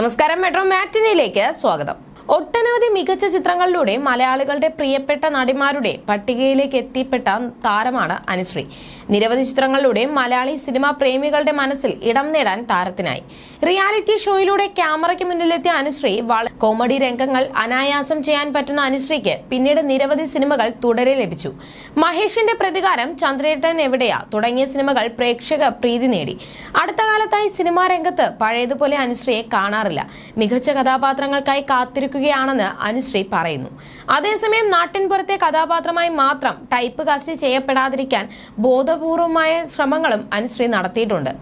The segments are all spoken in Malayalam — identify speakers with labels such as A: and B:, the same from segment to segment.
A: നമസ്കാരം, മെട്രോ മാറ്റിനിയിലേക്ക് സ്വാഗതം. ഒട്ടനവധി മികച്ച ചിത്രങ്ങളിലൂടെ മലയാളികളുടെ പ്രിയപ്പെട്ട നടിമാരുടെ പട്ടികയിലേക്ക് എത്തിപ്പെട്ട താരമാണ് അനുശ്രീ. നിരവധി ചിത്രങ്ങളിലൂടെ മലയാളി സിനിമാ പ്രേമികളുടെ മനസ്സിൽ ഇടം നേടാൻ താരത്തിനായി. റിയാലിറ്റി ഷോയിലൂടെ ക്യാമറയ്ക്ക് മുന്നിലെത്തിയ അനുശ്രീ കോമഡി രംഗങ്ങൾ അനായാസം ചെയ്യാൻ പറ്റുന്ന അനുശ്രീക്ക് പിന്നീട് നിരവധി സിനിമകൾ തുടരെ ലഭിച്ചു. മഹേഷിന്റെ പ്രതികാരം, ചന്ദ്രേട്ടൻ എവിടെയാ തുടങ്ങിയ സിനിമകൾ പ്രേക്ഷക പ്രീതി നേടി. അടുത്ത കാലത്തായി സിനിമാ രംഗത്ത് പഴയതുപോലെ അനുശ്രീയെ കാണാറില്ല. മികച്ച കഥാപാത്രങ്ങൾക്കായി കാത്തിരിക്കുകയാണെന്ന് അനുശ്രീ പറയുന്നു. അതേസമയം നാട്ടിൻപുറത്തെ കഥാപാത്രമായി മാത്രം ടൈപ്പ് കാസ്റ്റ് ചെയ്യപ്പെടാതിരിക്കാൻ ബോധപൂർവമായ ശ്രമങ്ങളും അനുശ്രീ നടത്തിയിട്ടുണ്ട്.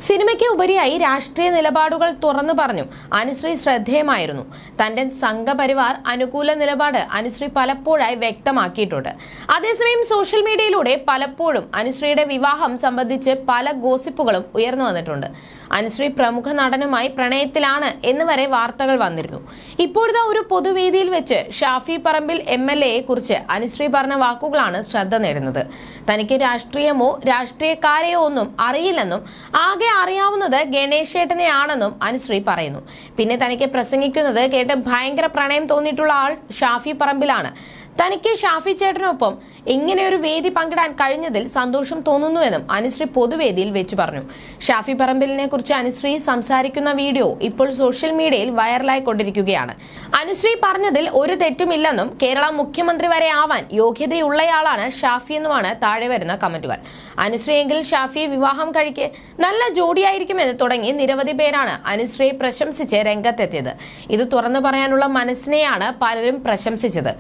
A: സിനിമയ്ക്ക് ഉപരിയായി രാഷ്ട്രീയ നിലപാടുകൾ തുറന്നു പറഞ്ഞും അനുശ്രീ ശ്രദ്ധേയമായിരുന്നു. തന്റെ സംഘപരിവാർ അനുകൂല നിലപാട് അനുശ്രീ പലപ്പോഴായി വ്യക്തമാക്കിയിട്ടുണ്ട്. അതേസമയം സോഷ്യൽ മീഡിയയിലൂടെ പലപ്പോഴും അനുശ്രീയുടെ വിവാഹം സംബന്ധിച്ച് പല ഗോസിപ്പുകളും ഉയർന്നു വന്നിട്ടുണ്ട്. അനുശ്രീ പ്രമുഖ നടനുമായി പ്രണയത്തിലാണ് എന്ന് വരെ വാർത്തകൾ വന്നിരുന്നു. ഇപ്പോഴത്തെ ഒരു പൊതുവേദിയിൽ വെച്ച് ഷാഫി പറമ്പിൽ MLA കുറിച്ച് അനുശ്രീ പറഞ്ഞ വാക്കുകളാണ് ശ്രദ്ധ നേടുന്നത്. തനിക്ക് രാഷ്ട്രീയമോ രാഷ്ട്രീയക്കാരെയോ ഒന്നും അറിയില്ലെന്നും ആകെ അറിയാവുന്നത് ഗണേശേട്ടനെയാണെന്നും അനുശ്രീ പറയുന്നു. പിന്നെ തനിക്ക് പ്രസംഗിക്കുന്നത് കേട്ട് ഭയങ്കര പ്രണയം തോന്നിയിട്ടുള്ള ആൾ ഷാഫി പറമ്പിലാണ്. തനിക്ക് ഷാഫി ചേട്ടനൊപ്പം ഇങ്ങനെ ഒരു വേദി പങ്കിടാൻ കഴിഞ്ഞതിൽ സന്തോഷം തോന്നുന്നുവെന്നും അനുശ്രീ പൊതുവേദിയിൽ വെച്ചു പറഞ്ഞു. ഷാഫി പറമ്പിലിനെ കുറിച്ച് അനുശ്രീ സംസാരിക്കുന്ന വീഡിയോ ഇപ്പോൾ സോഷ്യൽ മീഡിയയിൽ വൈറലായിക്കൊണ്ടിരിക്കുകയാണ്. അനുശ്രീ പറഞ്ഞതിൽ ഒരു തെറ്റുമില്ലെന്നും കേരള മുഖ്യമന്ത്രി വരെ ആവാൻ യോഗ്യതയുള്ളയാളാണ് ഷാഫി എന്നുമാണ് താഴെ വരുന്ന കമന്റുകൾ. അനുശ്രീ എങ്കിൽ ഷാഫിയെ വിവാഹം കഴിക്കെ നല്ല ജോഡിയായിരിക്കുമെന്ന് തുടങ്ങി നിരവധി പേരാണ് അനുശ്രീയെ പ്രശംസിച്ച് രംഗത്തെത്തിയത്. ഇത് തുറന്നു പറയാനുള്ള മനസ്സിനെയാണ് പലരും പ്രശംസിച്ചത്.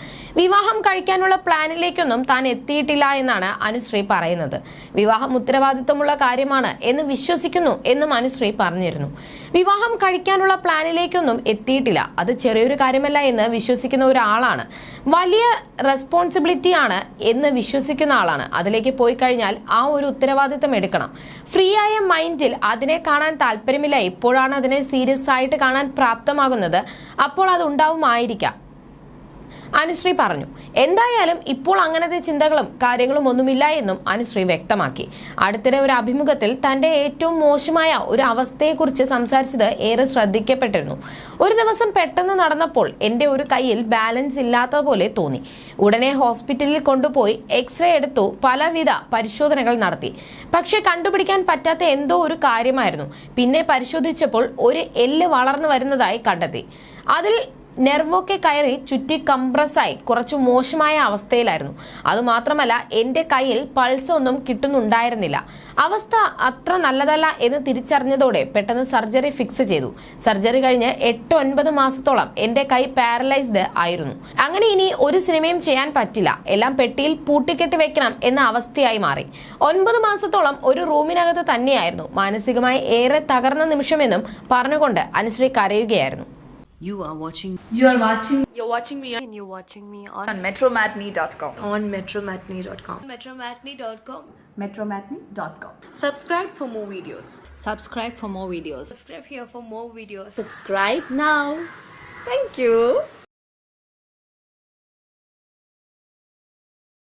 A: വിവാഹം കഴിക്കാനുള്ള പ്ലാനിലേക്കൊന്നും താൻ എത്തിയിട്ടില്ല എന്നാണ് അനുശ്രീ പറയുന്നത്. വിവാഹം ഉത്തരവാദിത്തമുള്ള കാര്യമാണ് എന്ന് വിശ്വസിക്കുന്നു എന്നും അനുശ്രീ പറഞ്ഞിരുന്നു. വിവാഹം കഴിക്കാനുള്ള പ്ലാനിലേക്കൊന്നും എത്തിയിട്ടില്ല, അത് ചെറിയൊരു കാര്യമല്ല എന്ന് വിശ്വസിക്കുന്ന ഒരാളാണ്. വലിയ റെസ്പോൺസിബിലിറ്റിയാണ് എന്ന് വിശ്വസിക്കുന്ന ആളാണ്. അതിലേക്ക് പോയി കഴിഞ്ഞാൽ ആ ഒരു ഉത്തരവാദിത്തം എടുക്കണം. ഫ്രീ ആയ മൈൻഡിൽ അതിനെ കാണാൻ താല്പര്യമില്ല. എപ്പോഴാണ് അതിനെ സീരിയസ് ആയിട്ട് കാണാൻ പ്രാപ്തമാകുന്നത് അപ്പോൾ അത് ഉണ്ടാവുമായിരിക്കാം, അനുശ്രീ പറഞ്ഞു. എന്തായാലും ഇപ്പോൾ അങ്ങനത്തെ ചിന്തകളും കാര്യങ്ങളും ഒന്നുമില്ല എന്നും അനുശ്രീ വ്യക്തമാക്കി. അടുത്തിടെ ഒരു അഭിമുഖത്തിൽ തന്റെ ഏറ്റവും മോശമായ ഒരു അവസ്ഥയെക്കുറിച്ച് സംസാരിച്ചത് ഏറെ ശ്രദ്ധിക്കപ്പെട്ടിരുന്നു. ഒരു ദിവസം പെട്ടെന്ന് നടന്നപ്പോൾ എന്റെ ഒരു കൈയിൽ ബാലൻസ് ഇല്ലാത്ത പോലെ തോന്നി. ഉടനെ ഹോസ്പിറ്റലിൽ കൊണ്ടുപോയി എക്സ്റേ എടുത്തു, പലവിധ പരിശോധനകൾ നടത്തി. പക്ഷെ കണ്ടുപിടിക്കാൻ പറ്റാത്ത എന്തോ ഒരു കാര്യമായിരുന്നു. പിന്നെ പരിശോധിച്ചപ്പോൾ ഒരു എല്ല് വളർന്നു വരുന്നതായി കണ്ടെത്തി. അതിൽ നെർവൊക്കെ കയറി ചുറ്റി കംപ്രസ്സായി കുറച്ചു മോശമായ അവസ്ഥയിലായിരുന്നു. അതുമാത്രമല്ല എന്റെ കയ്യിൽ പൾസ് ഒന്നും കിട്ടുന്നുണ്ടായിരുന്നില്ല. അവസ്ഥ അത്ര നല്ലതല്ല എന്ന് തിരിച്ചറിഞ്ഞതോടെ പെട്ടെന്ന് സർജറി ഫിക്സ് ചെയ്തു. സർജറി കഴിഞ്ഞ് 8-9 മാസത്തോളം എന്റെ കൈ പാരലൈസ്ഡ് ആയിരുന്നു. അങ്ങനെ ഇനി ഒരു സിനിമയും ചെയ്യാൻ പറ്റില്ല, എല്ലാം പെട്ടിയിൽ പൂട്ടിക്കെട്ടി വെക്കണം എന്ന അവസ്ഥയായി മാറി. 9 മാസത്തോളം ഒരു റൂമിനകത്ത് തന്നെയായിരുന്നു. മാനസികമായി ഏറെ തകർന്ന നിമിഷമെന്നും പറഞ്ഞുകൊണ്ട് Anusree കരയുകയായിരുന്നു.
B: You're watching me on
C: metromatney.com.
B: on metromatney.com.
C: metromatney.com.
B: Subscribe for more videos.
C: Subscribe for more videos.
B: Subscribe here for more videos.
C: Subscribe now. Thank you.